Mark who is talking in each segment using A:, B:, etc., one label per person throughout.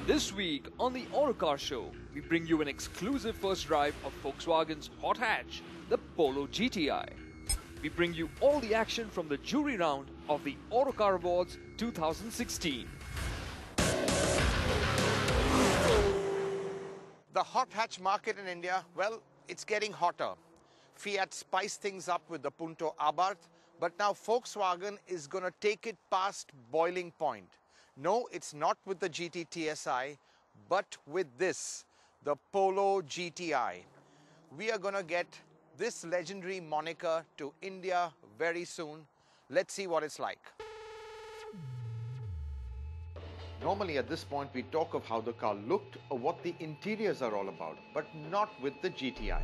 A: This week on the Autocar show, we bring you an exclusive first drive of Volkswagen's hot hatch, the Polo GTI. We bring you all the action from the jury round of the Autocar Awards 2016.
B: The hot hatch market in India, well, it's getting hotter. Fiat spiced things up with the Punto Abarth, but now Volkswagen is going to take it past boiling point. No, it's not with the GT TSI, but with this, the Polo GTI. We are going to get this legendary moniker to India very soon. Let's see what it's like. Normally at this point we talk of how the car looked or what the interiors are all about, but not with the GTI.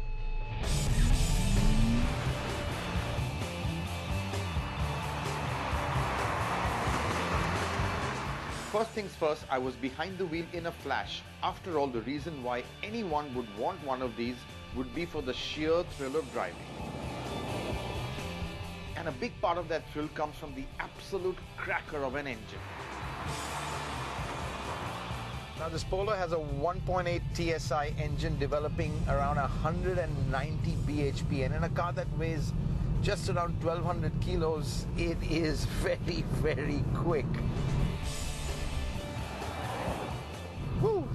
B: First things first, I was behind the wheel in a flash. After all, the reason why anyone would want one of these would be for the sheer thrill of driving. And a big part of that thrill comes from the absolute cracker of an engine. Now this Polo has a 1.8 TSI engine developing around 190 bhp, and in a car that weighs just around 1200 kilos, it is very, very quick. Woo!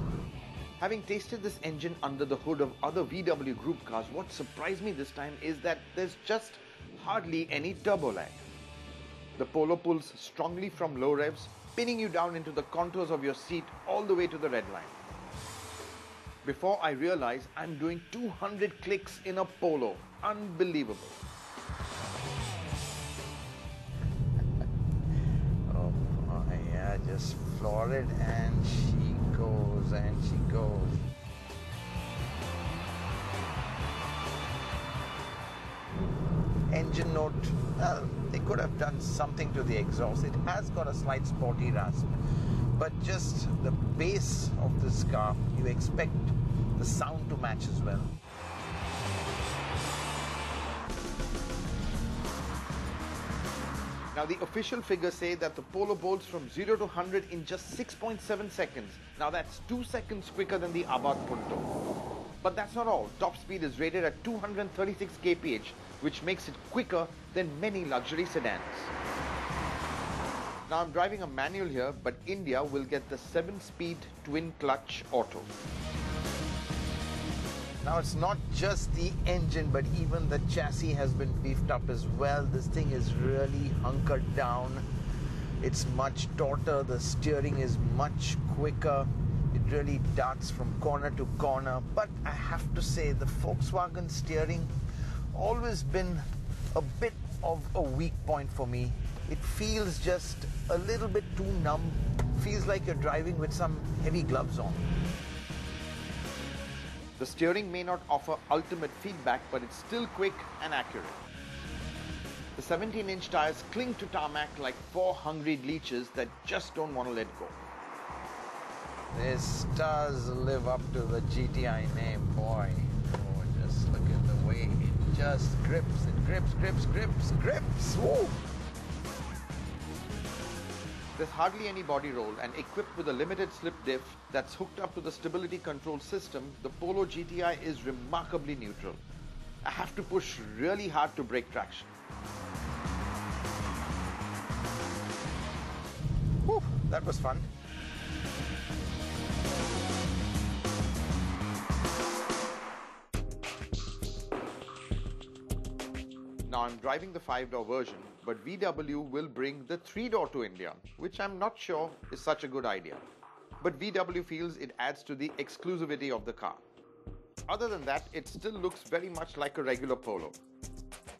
B: Having tasted this engine under the hood of other VW group cars, what surprised me this time is that there's just hardly any turbo lag. The Polo pulls strongly from low revs, pinning you down into the contours of your seat all the way to the red line. Before I realize I'm doing 200 clicks in a Polo. Unbelievable. Oh my, yeah, just floor it and she goes and she goes. Engine note, well, they could have done something to the exhaust. It has got a slight sporty rasp, but just the base of this car, you expect the sound to match as well. Now the official figures say that the Polo bolts from 0 to 100 in just 6.7 seconds. Now that's 2 seconds quicker than the Abarth Punto. But that's not all. Top speed is rated at 236 kph, which makes it quicker than many luxury sedans. Now I'm driving a manual here, but India will get the 7-speed twin-clutch auto. Now it's not just the engine, but even the chassis has been beefed up as well. This thing is really hunkered down. It's much tauter, the steering is much quicker. It really darts from corner to corner. But I have to say, the Volkswagen steering always been a bit of a weak point for me. It feels just a little bit too numb. Feels like you're driving with some heavy gloves on. The steering may not offer ultimate feedback, but it's still quick and accurate. The 17-inch tires cling to tarmac like 4 hungry leeches that just don't want to let go. This does live up to the GTI name, boy. Oh, just look at the way it just grips. It grips, grips, grips, grips. Woo! There's hardly any body roll, and equipped with a limited slip diff that's hooked up to the stability control system, the Polo GTI is remarkably neutral. I have to push really hard to break traction. Whew, that was fun. Now I'm driving the 5-door version, but VW will bring the 3-door to India, which I'm not sure is such a good idea. But VW feels it adds to the exclusivity of the car. Other than that, it still looks very much like a regular Polo.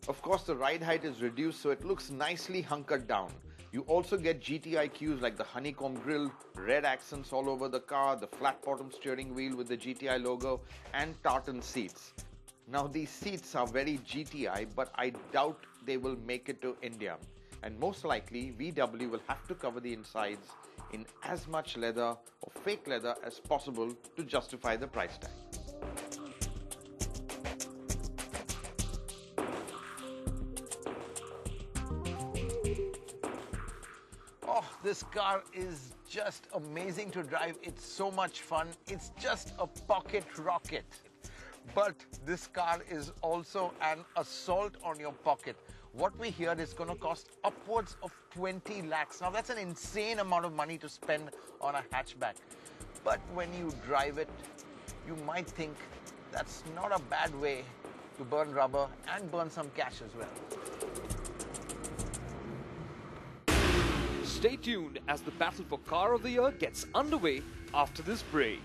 B: Of course, the ride height is reduced, so it looks nicely hunkered down. You also get GTI cues like the honeycomb grille, red accents all over the car, the flat bottom steering wheel with the GTI logo, and tartan seats. Now these seats are very GTI, but I doubt they will make it to India. And most likely VW will have to cover the insides in as much leather or fake leather as possible to justify the price tag. Oh, this car is
C: just amazing to drive. It's so much fun. It's just a pocket rocket. But this car is also an assault on your pocket. What we hear is going to cost upwards of 20 lakhs. Now that's an insane amount of money to spend on a hatchback. But when you drive it, you might think that's not a bad way to burn rubber and burn some cash as well.
A: Stay tuned as the battle for Car of the Year gets underway after this break.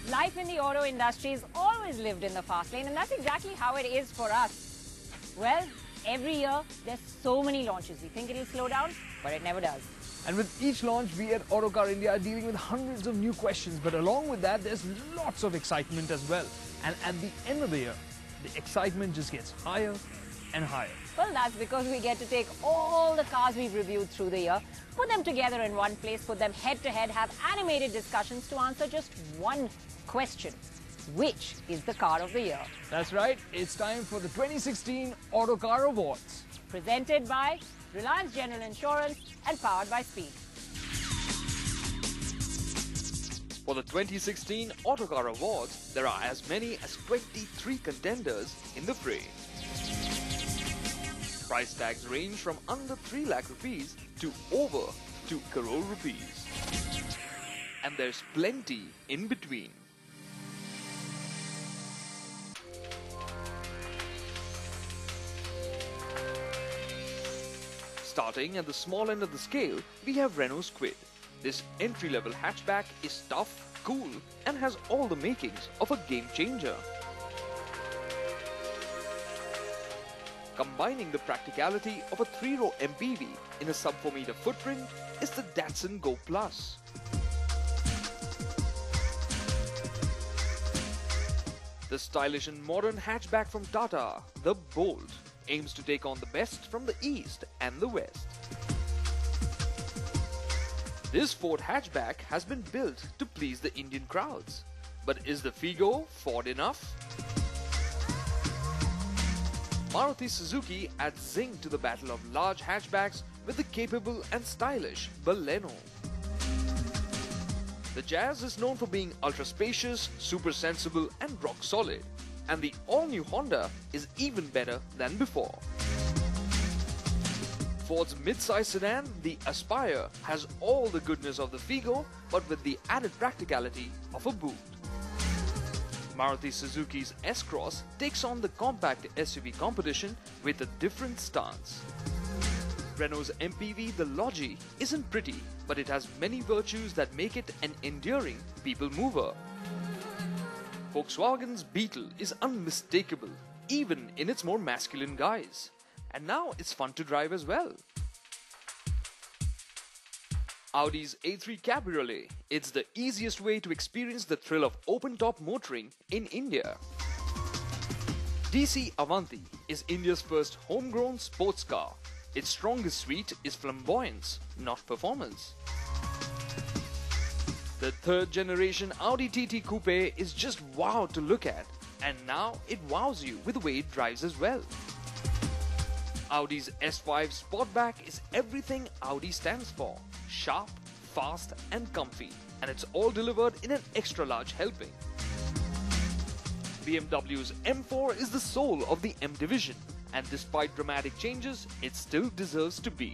D: Life in the auto industry has always lived in the fast lane, and that's exactly how it is for us. Well, every year there's so many launches. We think it'll slow down, but it never does.
E: And with each launch, we at Autocar India are dealing with hundreds of new questions, but along with that, there's lots of excitement as well. And at the end of the year, the excitement just gets higher and higher.
D: Well, that's because we get to take all the cars we've reviewed through the year, put them together in one place, put them head to head, have animated discussions to answer just one question. Which is the car of the year?
E: That's right, it's time for the 2016 Autocar Awards.
D: Presented by Reliance General Insurance and powered by Speed.
A: For the 2016 Autocar Awards, there are as many as 23 contenders in the fray. Price tags range from under 3 lakh rupees to over 2 crore rupees. And there's plenty in between. Starting at the small end of the scale, we have Renault's Kwid. This entry-level hatchback is tough, cool, and has all the makings of a game changer. Combining the practicality of a 3-row MPV in a sub-4 meter footprint is the Datsun Go Plus. The stylish and modern hatchback from Tata, the Bolt, aims to take on the best from the East and the West. This Ford hatchback has been built to please the Indian crowds. But is the Figo Ford enough? Maruti Suzuki adds zing to the battle of large hatchbacks with the capable and stylish Baleno. The Jazz is known for being ultra-spacious, super sensible and rock solid. And the all-new Honda is even better than before. Ford's mid-size sedan, the Aspire, has all the goodness of the Figo, but with the added practicality of a boot. Maruti Suzuki's S-Cross takes on the compact SUV competition with a different stance. Renault's MPV, the Logi, isn't pretty, but it has many virtues that make it an enduring people mover. Volkswagen's Beetle is unmistakable, even in its more masculine guise. And now it's fun to drive as well. Audi's A3 Cabriolet. It's the easiest way to experience the thrill of open-top motoring in India. DC Avanti is India's first homegrown sports car. Its strongest suite is flamboyance, not performance. The third generation Audi TT Coupe is just wow to look at, and now it wows you with the way it drives as well. Audi's S5 Sportback is everything Audi stands for: sharp, fast and comfy, and it's all delivered in an extra large helping. BMW's M4 is the soul of the M division, and despite dramatic changes, it still deserves to be.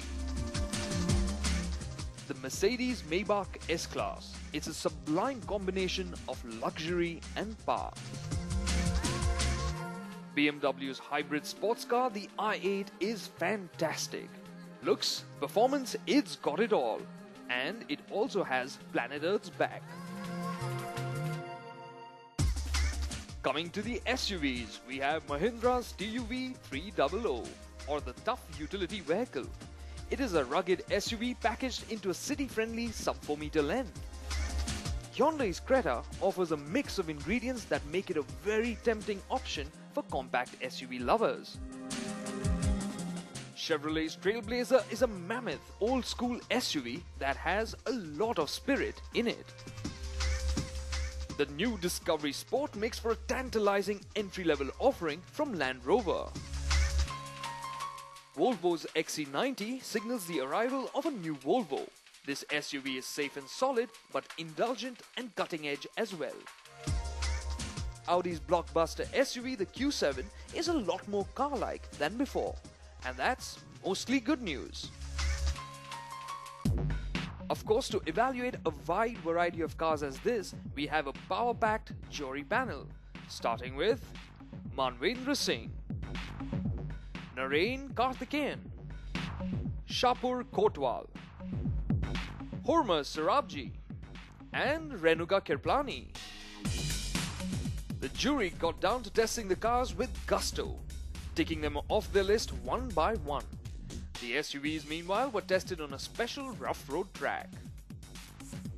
A: The Mercedes Maybach S-Class. It's a sublime combination of luxury and power. BMW's hybrid sports car, the i8, is fantastic. Looks, performance, it's got it all. And it also has Planet Earth's back. Coming to the SUVs, we have Mahindra's TUV 300, or the tough utility vehicle. It is a rugged SUV packaged into a city-friendly sub-4 meter length. Hyundai's Creta offers a mix of ingredients that make it a very tempting option for compact SUV lovers. Chevrolet's Trailblazer is a mammoth old-school SUV that has a lot of spirit in it. The new Discovery Sport makes for a tantalizing entry-level offering from Land Rover. Volvo's XC90 signals the arrival of a new Volvo. This SUV is safe and solid, but indulgent and cutting-edge as well. Audi's blockbuster SUV, the Q7, is a lot more car-like than before. And that's mostly good news. Of course, to evaluate a wide variety of cars as this, we have a power-packed jury panel, starting with Manvendra Singh, Narain Karthikeyan, Shapur Kotwal, Hormazd Sorabjee, and Renuka Kirplani. The jury got down to testing the cars with gusto, ticking them off their list one by one. The SUVs, meanwhile, were tested on a special rough road track.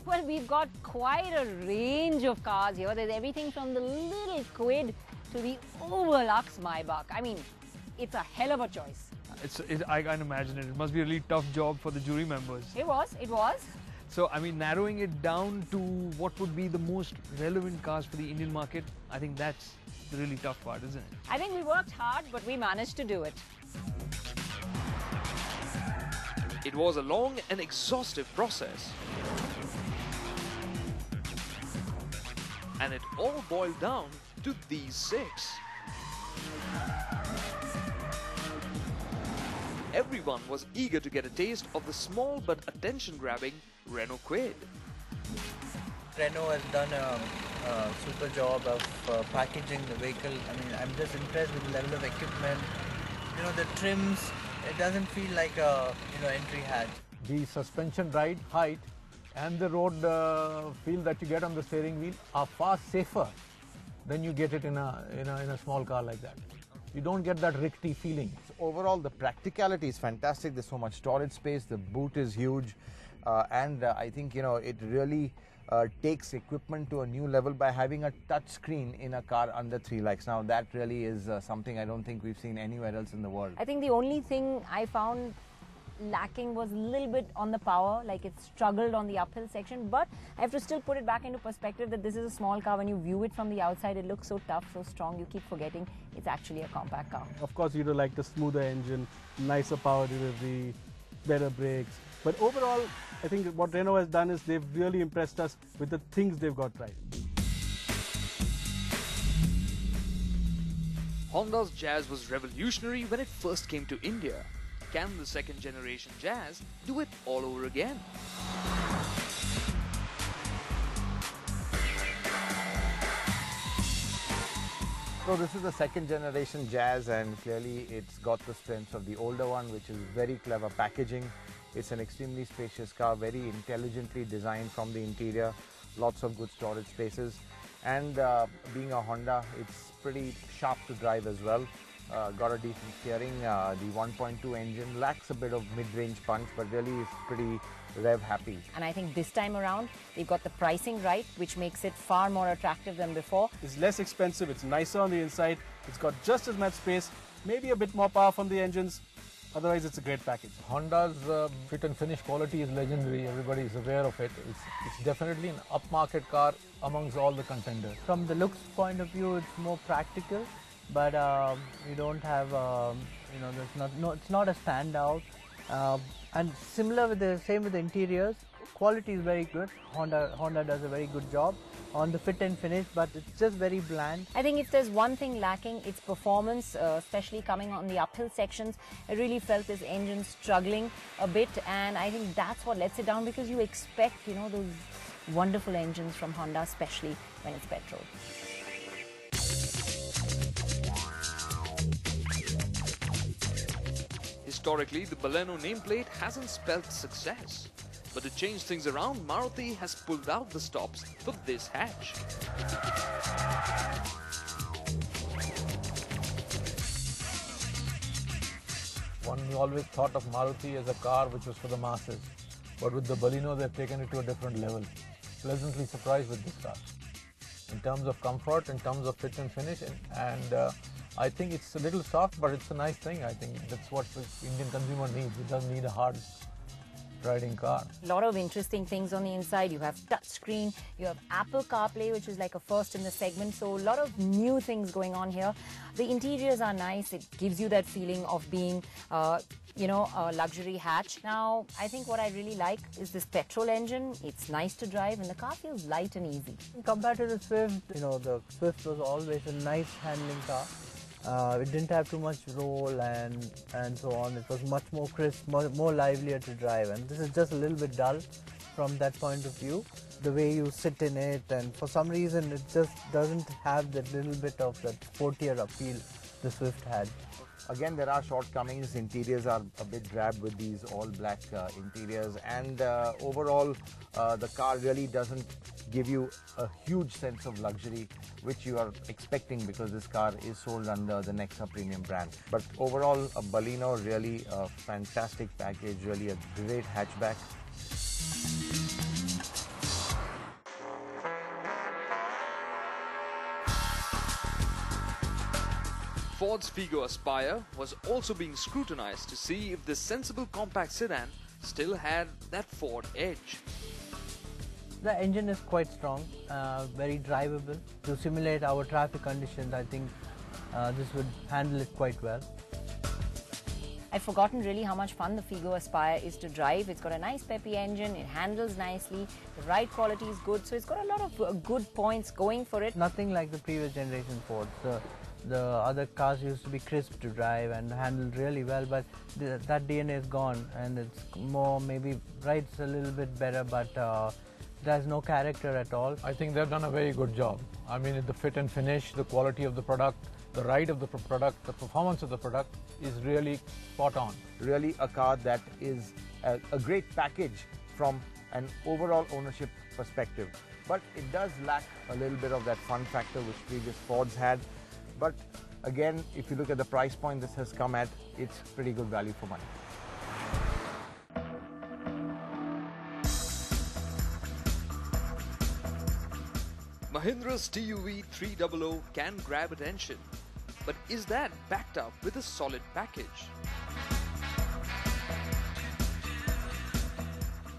D: Well, we've got quite a range of cars here. There's everything from the little Quid to the Overlux Maybach. I mean, it's a hell of a choice.
E: I can imagine it. It must be a really tough job for the jury members.
D: It was.
E: So, I mean, narrowing it down to what would be the most relevant cars for the Indian market, I think that's the really tough part, isn't it?
D: I think we worked hard, but we managed to do it.
A: It was a long and exhaustive process. And it all boiled down to these 6. Everyone was eager to get a taste of the small but attention-grabbing Renault Kwid.
F: Renault has done a super job of packaging the vehicle. I mean, I'm just impressed with the level of equipment. You know, the trims, it doesn't feel like a entry hatch.
G: The suspension ride height and the road feel that you get on the steering wheel are far safer than you get it in a small car like that. You don't get that rickety feeling.
B: So overall, the practicality is fantastic. There's so much storage space. The boot is huge. And I think, it really takes equipment to a new level by having a touch screen in a car under 3 lakhs. Now, that really is something I don't think we've seen anywhere else in the world.
D: I think the only thing I found lacking was a little bit on the power, like it struggled on the uphill section, but I have to still put it back into perspective that this is a small car. When you view it from the outside, it looks so tough, so strong, you keep forgetting it's actually a compact car.
H: Of course, you'd like the smoother engine, nicer power delivery, better brakes, but overall, I think what Renault has done is they've really impressed us with the things they've got right.
A: Honda's Jazz was revolutionary when it first came to India. Can the second generation Jazz do it all over again?
B: So this is the second generation Jazz, and clearly it's got the strengths of the older one, which is very clever packaging. It's an extremely spacious car, very intelligently designed from the interior, lots of good storage spaces. And being a Honda, it's pretty sharp to drive as well. Got a decent steering. The 1.2 engine lacks a bit of mid-range punch, but really is pretty rev happy.
D: And I think this time around, they've got the pricing right, which makes it far more attractive than before.
H: It's less expensive, it's nicer on the inside, it's got just as much space, maybe a bit more power from the engines. Otherwise, it's a great package.
G: Honda's fit and finish quality is legendary. Everybody is aware of it. It's definitely an upmarket car amongst all the contenders.
F: From the looks point of view, it's more practical, but you don't have, it's not a standout. And similar with the same with the interiors, quality is very good. Honda does a very good job on the fit and finish, but it's just very bland.
D: I think if there's one thing lacking, it's performance, especially coming on the uphill sections. I really felt this engine struggling a bit, and I think that's what lets it down, because you expect, those wonderful engines from Honda, especially when it's petrol.
A: Historically, the Baleno nameplate hasn't spelled success. But to change things around, Maruti has pulled out the stops for this hatch.
G: One always thought of Maruti as a car which was for the masses. But with the Baleno, they've taken it to a different level. Pleasantly surprised with this car. In terms of comfort, in terms of fit and finish, and I think it's a little soft, but it's a nice thing. I think that's what the Indian consumer needs. It doesn't need a hard riding car.
D: A lot of interesting things on the inside. You have touchscreen, you have Apple CarPlay, which is like a first in the segment. So a lot of new things going on here. The interiors are nice. It gives you that feeling of being, you know, a luxury hatch. Now, I think what I really like is this petrol engine. It's nice to drive and the car feels light and easy.
F: Compared to the Swift, you know, the Swift was always a nice handling car. It didn't have too much roll and so on. It was much more crisp, more livelier to drive, and this is just a little bit dull from that point of view. The way you sit in it, and for some reason it just doesn't have that little bit of that sportier appeal the Swift had.
C: Again, there are shortcomings. Interiors are a bit drab with these all black interiors, and overall the car really doesn't give you a huge sense of luxury which you are expecting, because this car is sold under the Nexa premium brand. But overall, a Baleno, really a fantastic package, really a great hatchback.
A: Ford's Figo Aspire was also being scrutinized to see if this sensible compact sedan still had that Ford edge.
F: The engine is quite strong, very drivable. To simulate our traffic conditions, I think this would handle it quite well.
D: I'd forgotten really how much fun the Figo Aspire is to drive. It's got a nice peppy engine, it handles nicely, the ride quality is good, so it's got a lot of good points going for it.
F: Nothing like the previous generation Ford. The other cars used to be crisp to drive and handled really well, but that DNA is gone, and it's more, maybe rides a little bit better, but it has no character at all.
G: I think they've done a very good job. I mean, the fit and finish, the quality of the product, the ride of the product, the performance of the product is really spot on.
C: Really a car that is a great package from an overall ownership perspective. But it does lack a little bit of that fun factor which previous Fords had. But again, if you look at the price point this has come at, it's pretty good value for money.
A: Mahindra's TUV 300 can grab attention, but is that backed up with a solid package?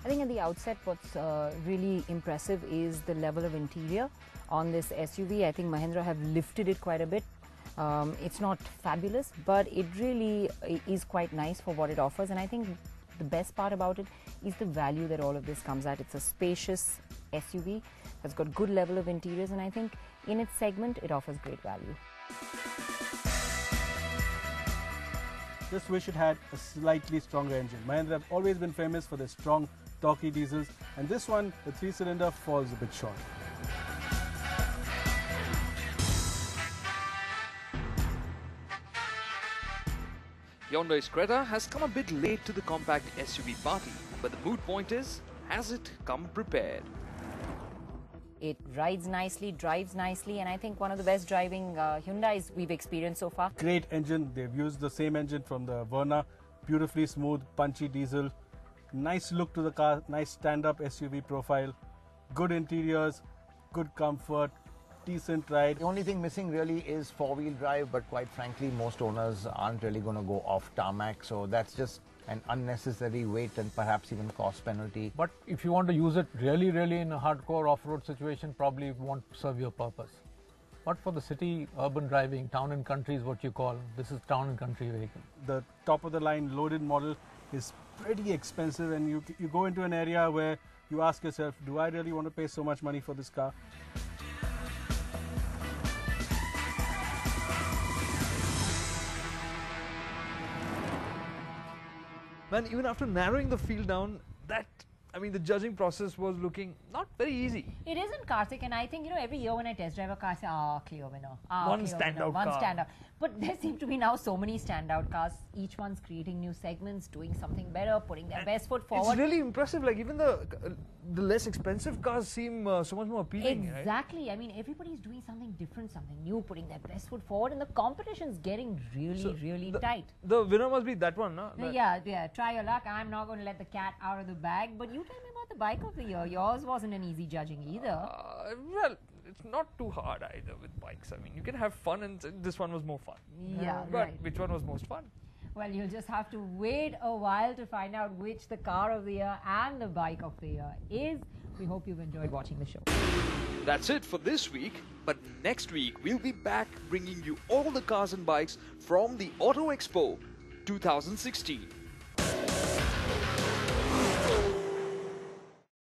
D: I think at the outset what's really impressive is the level of interior on this SUV. I think Mahindra have lifted it quite a bit. It's not fabulous, but it really is quite nice for what it offers, and I think the best part about it is the value that all of this comes at. It's a spacious SUV that's got good level of interiors, and I think in its segment it offers great value.
H: Just wish it had a slightly stronger engine. Mahindra have always been famous for their strong, torquey diesels, and this one, the 3-cylinder, falls a bit short.
A: Hyundai's Creta has come a bit late to the compact SUV party, but the moot point is, has it come prepared?
D: It rides nicely, drives nicely, and I think one of the best driving Hyundais we've experienced so far.
H: Great engine. They've used the same engine from the Verna. Beautifully smooth, punchy diesel. Nice look to the car, nice stand-up SUV profile. Good interiors, good comfort, decent ride.
C: The only thing missing really is four-wheel drive, but quite frankly, most owners aren't really going to go off tarmac, so that's just an unnecessary weight and perhaps even cost penalty.
G: But if you want to use it really in a hardcore off-road situation, probably it won't serve your purpose. But for the city, urban driving, town and country is what you call, this is town and country vehicle.
H: The top-of-the-line loaded model is pretty expensive, and you go into an area where you ask yourself, do I really want to pay so much money for this car?
E: Man, even after narrowing the field down, the judging process was looking not very easy.
D: It isn't, Karthik, and I think, every year when I test drive a car, I say, clear winner.
E: One standout car.
D: One standout. But there seem to be now so many standout cars. Each one's creating new segments, doing something better, putting their best foot forward.
E: It's really impressive. Like, even the less expensive cars seem so much more appealing.
D: Exactly.
E: Right?
D: I mean, everybody's doing something different, something new, putting their best foot forward, and the competition's getting really tight.
E: The winner must be that one, no?
D: Yeah. Try your luck. I'm not going to let the cat out of the bag. But you tell me about the bike of the year. Yours wasn't an easy judging either.
E: Well, it's not too hard either with bikes. I mean, you can have fun, and this one was more fun.
D: Yeah,
E: But
D: right.
E: which one was most fun?
D: Well, you'll just have to wait a while to find out which the car of the year and the bike of the year is. We hope you've enjoyed watching the show.
A: That's it for this week, but next week we'll be back bringing you all the cars and bikes from the Auto Expo 2016.